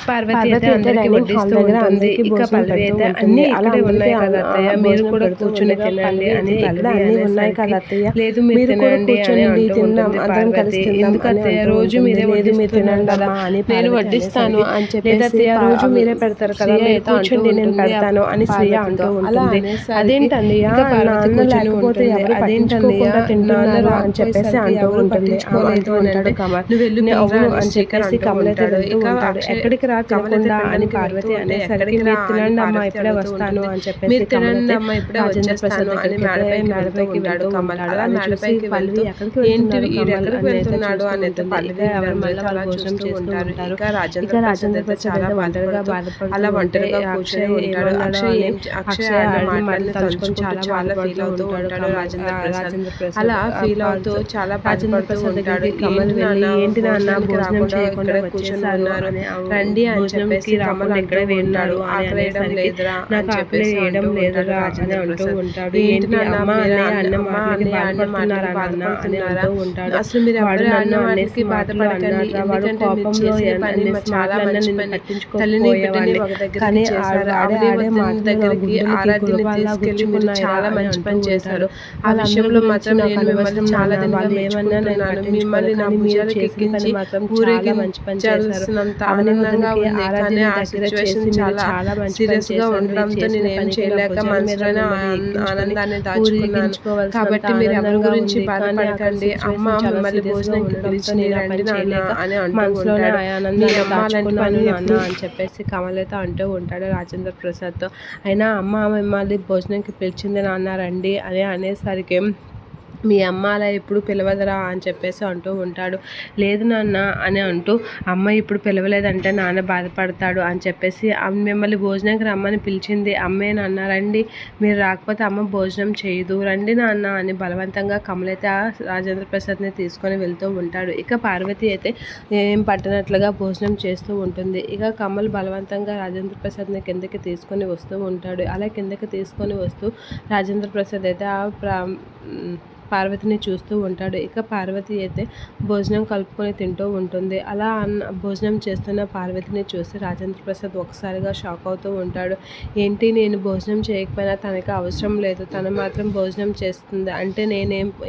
పార్వతి అయితే అందరికి వడ్డిస్తూ ఉంటుంది. ఇక పల్లవి అయితే అన్ని ఇక్కడే ఉన్నాయి కదా అత్తయ్య, మీరు కూడా కూర్చుని తినండి అని పల్లవి అనేసరికి లేదు మీరు తినండి అని అంటూ ఉంటుంది పార్వతి. ఎందుకు అత్తయ్య రోజు మీరే వడ్డిస్తున్నారు కదా, నేను వడ్డిస్తాను అని చెప్పేసి రోజు మీరే పెడతారు కదా, కూర్చోండి నేను పెడతాను అని శ్రీయ అంటూ ఉంటుంది. అదేంటండి పార్వతి కూర్చొని ఉంటుంది. అదేంటండి తింటున్నారు అని చెప్పేసి అంటూ ఉంటుంది. అంటూ ఉంటాడు కమల్, నువ్వు వెళ్ళి అవును అని చెప్పేసి కమల్ అయితే వెళ్తూ ఉంటాడు. ఎక్కడికి రా తినకుండా అని పార్వతి అనేసరికి మీరు తినండి అమ్మా ఇప్పుడే వస్తాను అని చెప్పేసి తినండి అమ్మా ఇప్పుడే వచ్చేస్తాను అని మేడపైకి వెళ్తూ ఉంటాడు. అది చూసి పల్లవి ఎక్కడికి వెళ్తున్నాడు అనేది పల్లవి ఎవరు మళ్ళీ వాళ్ళు భోజనం చేస్తూ ఉంటారు. ఇక రాజేంద్ర ప్రసాద్ చాలా ఒంటరిగా బాధపడుతూ అలా ఒంటరిగా కూర్చొని ఉంటాడు. అక్షయ్ మళ్ళీ తలుచుకొని చాలా ఫీల్ అవుతూ ఉంటాడు రాజేంద్ర ప్రసాద్. అలా ఫీల్ అవుతూ చాలా బాధపడుతూ ఉంటాడు. కమల్ వెళ్ళి ఏంటి నాన్న భోజనం చేయకుండా కూర్చున్నారు రండి అని చెప్పేసి కమల్ ఇక్కడే విన్నాడు. ఆకలేయడం లేదురా నాకు ఆకలి వేయడం లేదురా అని అంటూ ఉంటాడు. ఏంటి నాన్న అన్నం బాధపడుతున్నారా ఉంటాడు. అసలు మీరు ఎవరు అన్నం అనేసి బాధపడకండి, ఎందుకంటే మీరు చేసే పని చాలా మంచి పని. తల్లిని బిడ్డని ఒక దగ్గరికి చేశారు, దగ్గరికి ఆరాధ్యని తీసుకెళ్లి మీరు చాలా మంచి పని చేశారు. ఆ విషయంలో మాత్రం నేను మిమ్మల్ని చాలా మెచ్చుకుంటున్నాను. మిమ్మల్ని నా భుజాలకు ఎక్కించి ఊరేగించాల్సినంత ఆనందంగా ఉంది. కానీ ఆ సిచ్యువేషన్ చాలా సీరియస్ గా ఉండడంతో నేను ఏం చేయలేక మనసులోనే ఆనందాన్ని దాచుకున్నాను. కాబట్టి మీరు ఎవరి గురించి బాధపడకండి. అమ్మ మిమ్మల్ని భోజనంకి పిలిచింది రండి నాన్న అని అంటూ ఉంటాడు. మీ అమ్మ అలాంటి పనులు అని చెప్పేసి కమల్ అయితే అంటూ ఉంటాడు రాజేంద్ర ప్రసాద్తో. అయినా అమ్మ మిమ్మల్ని భోజనంకి పిలిచింది నాన్న రండి అని అనేసరికి మీ అమ్మ అలా ఇప్పుడు పిలవదురా అని చెప్పేసి అంటూ ఉంటాడు. లేదు నాన్న అని అంటూ అమ్మ ఇప్పుడు పిలవలేదంటే నాన్న బాధపడతాడు అని చెప్పేసి మిమ్మల్ని భోజనానికి రమ్మని పిలిచింది అమ్మే నాన్న రండి, మీరు రాకపోతే అమ్మ భోజనం చేయదు రండి నాన్న అని బలవంతంగా కమల్ అయితే రాజేంద్ర ప్రసాద్ని తీసుకొని వెళ్తూ ఉంటాడు. ఇక పార్వతి అయితే ఏం పట్టినట్లుగా భోజనం చేస్తూ ఉంటుంది. ఇక కమల్ బలవంతంగా రాజేంద్ర ప్రసాద్ని కిందకి తీసుకొని వస్తూ ఉంటాడు. అలా కిందకి తీసుకొని వస్తూ రాజేంద్ర ప్రసాద్ అయితే పార్వతిని చూస్తూ ఉంటాడు. ఇక పార్వతి అయితే భోజనం కలుపుకొని తింటూ ఉంటుంది. అలా భోజనం చేస్తున్న పార్వతిని చూసి రాజేంద్ర ప్రసాద్ ఒకసారిగా షాక్ అవుతూ ఉంటాడు. ఏంటి నేను భోజనం చేయకపోయినా తనకి అవసరం లేదు, తను మాత్రం భోజనం చేస్తుంది అంటే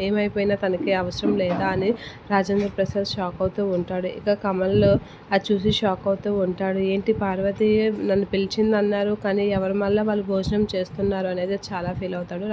ఏమైపోయినా తనకి అవసరం లేదా అని రాజేంద్ర ప్రసాద్ షాక్ అవుతూ ఉంటాడు. ఇక కమల్ అది చూసి షాక్ అవుతూ ఉంటాడు. ఏంటి పార్వతి నన్ను పిలిచింది అన్నారు కానీ ఎవరి మళ్ళీ వాళ్ళు భోజనం చేస్తున్నారు అనేది చాలా ఫీల్ అవుతాడు.